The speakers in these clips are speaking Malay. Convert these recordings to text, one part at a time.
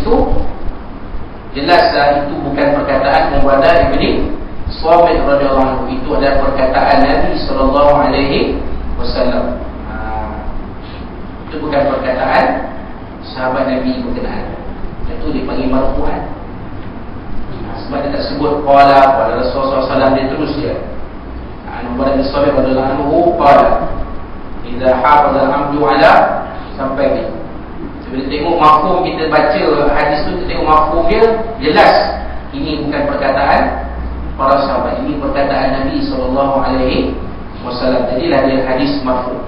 itu jelaslah itu bukan perkataan Ubadah bin Samit radhiyallahu anhu, itu adalah perkataan Nabi sallallahu alaihi wasallam. Itu bukan perkataan sahabat Nabi berkenaan. Itu dipanggil marfu'an. Sebab dia tak sebut qala Rasulullah SAW, dia terus dia. Ubadah bin Samit radhiyallahu anhu qala idza hafaza al-'abdu ala sampai ni. Bila tengok mafhum, kita baca hadis tu, kita tengok mafhum dia jelas ini bukan perkataan para sahabat, ini perkataan Nabi sallallahu alaihi wasallam. Jadilah dia hadis marfu'.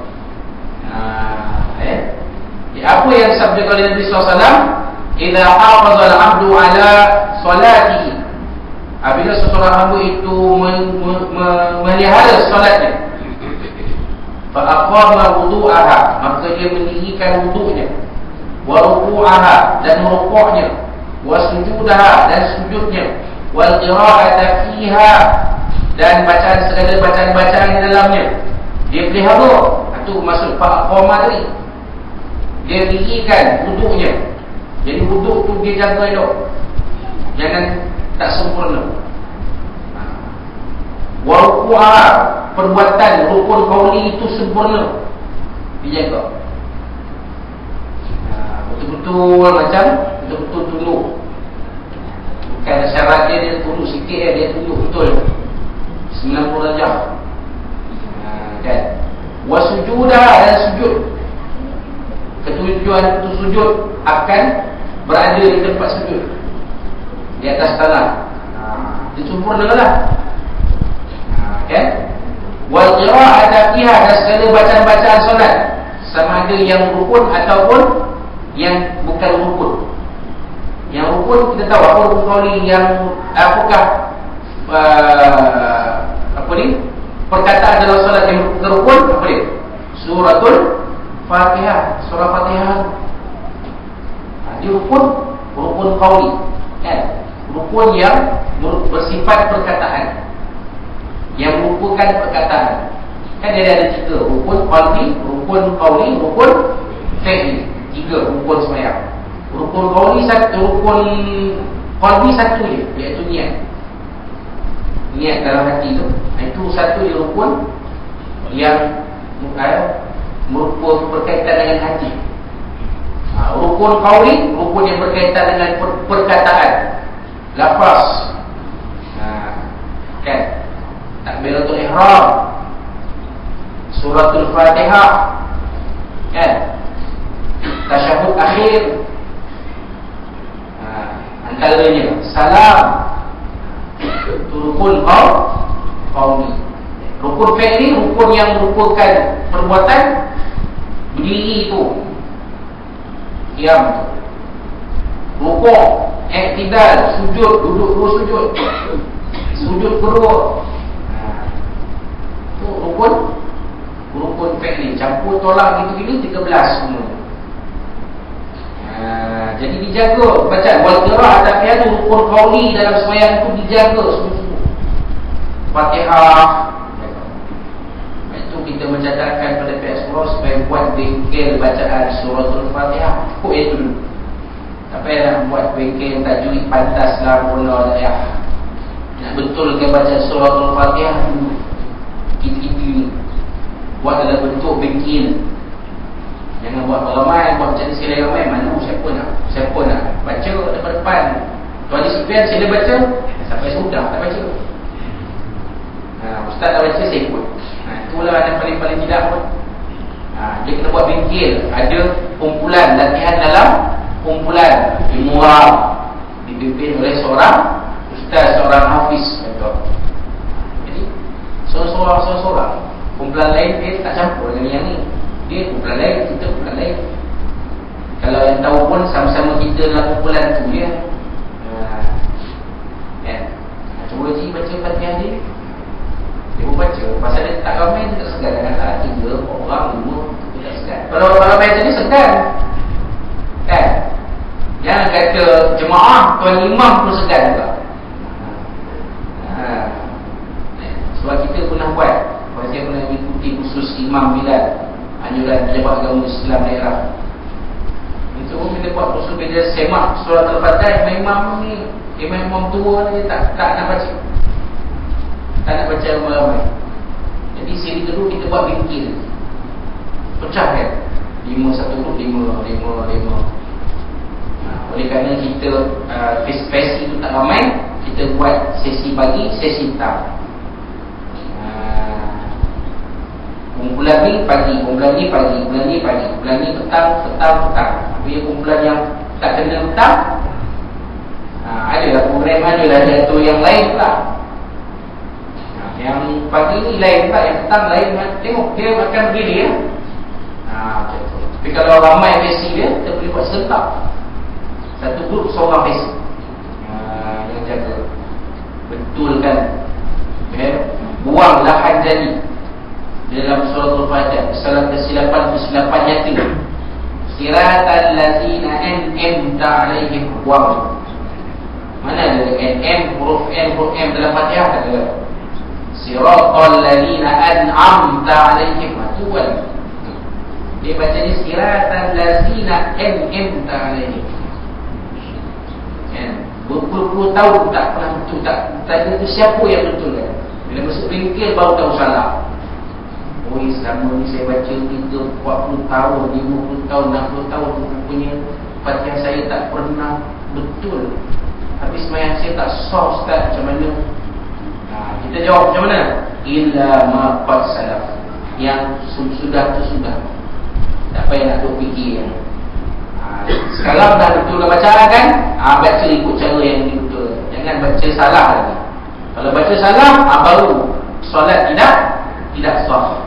Apa yang disabdakan oleh Nabi sallallahu alaihi wasallam, idza hafaza al-'abdu ala salatihi, apabila seseorang hamba itu melihara solatnya, fa aqama wudu'aha, maka dia mendirikan wudu'nya, wa ruku'aha, dan rukuknya, wa sujudaha, dan sujudnya, wal qira'ata fiha, dan bacaan segala bacaan-bacaan di dalamnya dia pelihara. Itu maksud fa aqama tadi, dia dirikan wudu'nya. Jadi wudu' tu dia jaga elok, jangan tak sempurna. Wa ruku'aha, perbuatan rukun qauli itu sempurna, dijaga. Betul-betul macam betul-betul tunduk. Bukan syarat dia tunduk sikit, dia tunduk betul 90 darjah. Kan? Wa sujudah, dan sujud. Ketujuan itu sujud akan berada di tempat sujud, di atas tanah. Itu sempurna lah. Kan? Wal qira'ata fiha, dan segala bacaan-bacaan solat, sama ada yang rukun ataupun yang bukan rukun. Yang rukun kita tahu apa rukun qauli, yang apakah apa ni perkataan dalam solat yang rukun, apa dia? Suratul Fatihah, surah Fatihah. Dia rukun qauli, kan? Rukun yang bersifat perkataan, yang merupakan perkataan. Kan dia ada 3, rukun qalbi, rukun qauli, rukun fi'li. 3 rukun sembahyang. Rukun qauli satu, rukun qalbi satu je, iaitu niat. Niat dalam hati tu, itu satu je rukun yang merupakan berkaitan dengan hati. Rukun qauli, rukun yang berkaitan dengan perkataan, lafaz. Kan? Takbiratul ihram, suratul Fatihah, kan? Tasyahud akhir, antaranya salam. Itu rukun qauli. Rukun fi'li, rukun yang merupakan perbuatan, berdiri itu, diam, rukuk, i'tidal, sujud, duduk dua sujud, sujud kedua. Itu rukun fi'li. Campur tolak gitu-gini 13 semua. Jadi dijaga bacaan. Wal qira'ah fiha, rukun qauli dalam sembahyang itu dijaga sungguh-sungguh. Fatihah, itu kita mencatatkan pada pihak surah supaya buat bengkel bacaan suratul Fatihah. Kok itu dulu, tak payah nak buat bengkel tajwid pantas lah mula ya. Nak betulkan bacaan suratul Fatihah dulu, gitu-gitu buat dalam bentuk bengkel. Jangan buat ramai, buat macam sekali ramai, mana siapa nak baca depan-depan. Tuan Haji Sufian sila baca, sampai sudah tak baca. Ustaz tak baca, saya ikut. Itulah yang paling-paling tidak pun. Dia kena buat bengkel, ada kumpulan latihan dalam kumpulan ilmu Arab, dipimpin oleh seorang ustaz, seorang hafiz. Jadi seorang-seorang, kumpulan lain dia tak campur dengan yang ni. Dia kumpulan lain, kita kumpulan lain. Kalau yang tahu pun sama-sama kita dalam kumpulan tu dia. Cuba Haji baca Fatihah dia. Dia pun baca. Pasal dia tak ramai, dia tak segan. Kadang-kadang 3 orang, 5, dia tak segan. Kalau ramai tadi segan, kan? Jangan kata jemaah, tuan imam pun segan juga. Sebab kita pernah buat, saya pernah ikuti khusus Imam Bilal, anjuran Pejabat Agama Islam daerah. Kita pun bila buat usul bila semak surah Al-Fatihah, imam ni, imam tua ni tak nak baca. Tak nak baca ramai-ramai. Jadi siri kedua kita buat bingkil, pecah kan, 5-1 grup, 5. Oleh kerana kita spesi tu tak ramai, kita buat sesi pagi, sesi petang. Kumpulan ni pagi, kumpulan ni pagi, kumpulan ni pagi, kumpulan ni petang. Bila kumpulan yang tak kena petang, adalah program, adalah jatuh yang lain pula. Yang pagi ni lain pula, yang petang lain. Tengok dia akan berdiri ya. Macam tu. Tapi kalau ramai sesi dia, kita boleh buat serentak. Satu grup seorang sesi. Yang jaga betulkan buang lahan jadi dalam surah Al-Fatihah. Salah kesilapan yatim. Siratal ladzina an'amta 'alaihim, buang. Mana ada huruf M dalam Fatihah tak ada. Siratal ladzina an'amta 'alaihim, tu kan. Dia baca ni siratal ladzina an'amta 'alaihim. Berpuluh-puluh tahun tak pernah betul, tak tanya tu siapa yang betul kan. Bila masuk bengkel baru tahu salah. Oh, selama ni saya baca 40 tahun, 50 tahun, 60 tahun punya Fatihah saya tak pernah betul. Habis semayang saya tak sah Ustaz, macam mana? Kita jawab macam mana? Illa ma qad salaf. Yang sudah tu sudah. Tak payah nak fikir. Sekarang dah betul dah bacaan kan? Baca ikut cara yang betul. Jangan baca salah lagi. Kalau baca salah, baru solat tidak sah.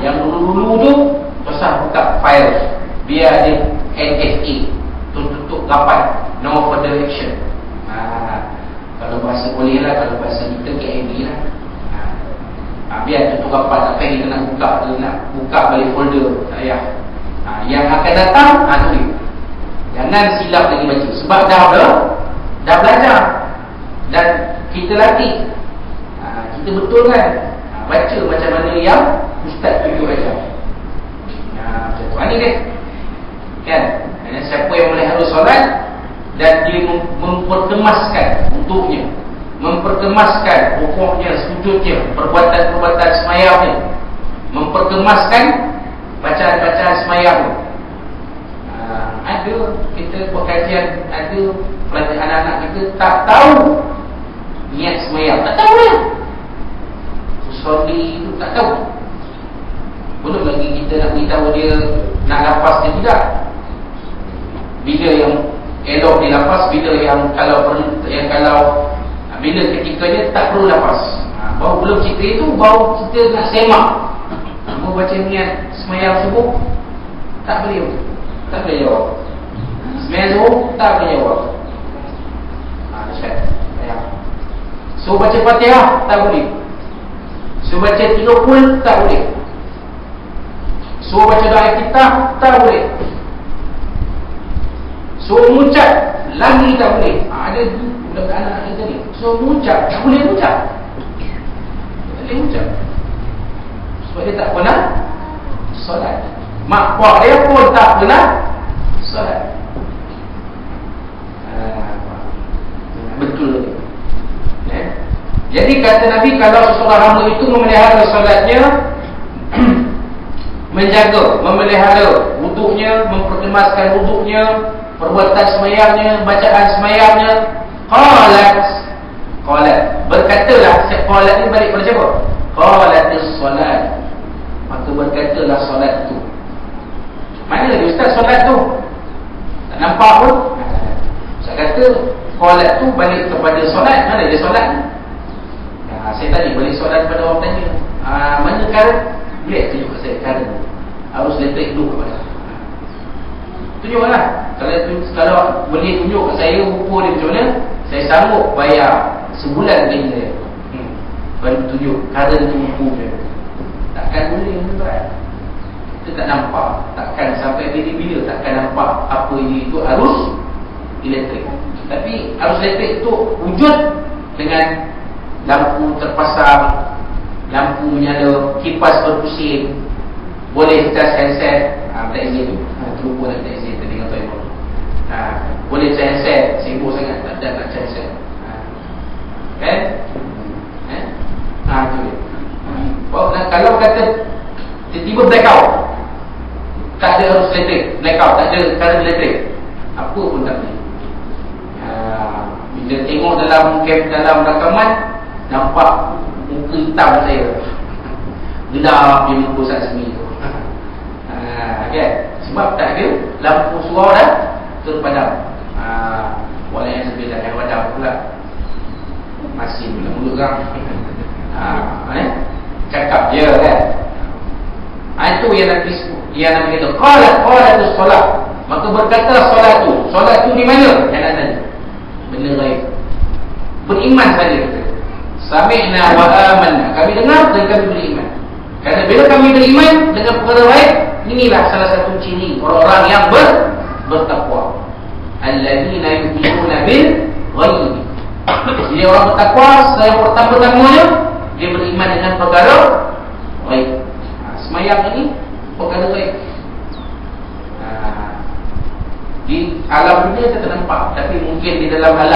Yang dulu-dulu tu pasal buka file, biar dia NFA, tutup rapat, no further action. Kalau bahasa boleh lah, kalau bahasa kita KMB lah. Biar tutup rapat, apa yang kita nak buka, nak buka balik folder, tak payah. Yang akan datang, tulis. Jangan silap lagi baca. Sebab dah belajar dan kita latih. Kita betul kan baca macam mana yang Ustaz tunjuk ajar. Macam tu. Ini dia kan, siapa yang melihara solat dan dia memperkemaskan untuknya, memperkemaskan rukuknya, sujudnya, perbuatan-perbuatan semayamnya, memperkemaskan bacaan-bacaan semayam. Ada kita buat kajian, ada pelajar anak-anak kita tak tahu niat semayam, tak tahu lah. Usolli tu tak tahu. Belum lagi kita nak beritahu dia nak lapas dia tidak. Bila yang elok dia lapas, bila yang kalau bila ketika dia tak perlu lapas. Baru belum cerita itu, baru kita nak semak. Mau baca niat semayam subuh, tak boleh jawab. Semayam subuh, tak boleh jawab. So baca Fatihah, tak boleh. So baca 30, tak boleh. So baca doa iftitah, tak boleh. So mengucap lagi tak boleh. Ada budak anak kita ni, so mengucap tak boleh mengucap. Tak boleh mengucap. Sebab dia tak pernah solat. Mak pak dia pun tak pernah solat. Betul. Jadi kata Nabi, kalau seorang hamba itu memelihara solatnya, menjaga, memelihara wuduknya, memperkemaskan wuduknya, perbuatan semayamnya, bacaan semayamnya, qalat, berkatalah. Qalat ni balik pada siapa? Qalatis solat, maka berkatalah solat itu. Mana dia Ustaz solat tu? Tak nampak pun. Saya kata qalat tu balik kepada solat. Mana dia solat? Saya tadi balik solat pada orang tanya, mana current? Boleh tunjuk kat saya current. Harus elektrik dulu kepada. Tunjuklah. Kalau boleh tunjuk kat saya rupa dia macam mana, saya sanggup bayar sebulan gaji saya. Baru tunjuk current tu rupa dia. Takkan boleh tuan. Kita tak nampak. Takkan sampai bila-bila takkan nampak apa ini itu harus elektrik. Tapi harus elektrik itu wujud dengan lampu terpasang, lampu menyala, kipas berpusing, boleh cas handset. Tak izin tu. Terlupa nak tak izin tadi kata ibu. Boleh transit, sibuk sangat tak ada nak transit. Kan? Tu dia. Kalau kata tiba-tiba blackout, tak ada arus elektrik, blackout, tak ada current elektrik, apa pun tak boleh. Bila tengok dalam rakaman, nampak muka hitam saya, gelap di muka saat semi tu. Kan? Sebab tak ada lampu surau dah terpadam. Walau yang sebelah yang padam pula masih pula mulut orang. Cakap je kan. Itu yang Nabi kata qalatus solat. Maka berkata solat tu di mana? Yang nak tanya benda gaib. Beriman saja kita. Sami'na wa amanna. Kami dengar dan kami beriman. Kerana bila kami beriman dengan perkara gaib, inilah salah satu ciri orang-orang yang bertakwa. Alladzina yu'minuna bil ghaib. Jadi orang bertakwa, yang pertama-tamanya dia beriman dengan perkara gaib. Semayang ini perkara gaib. Di alam dunia kita tak nampak, tapi mungkin di dalam alam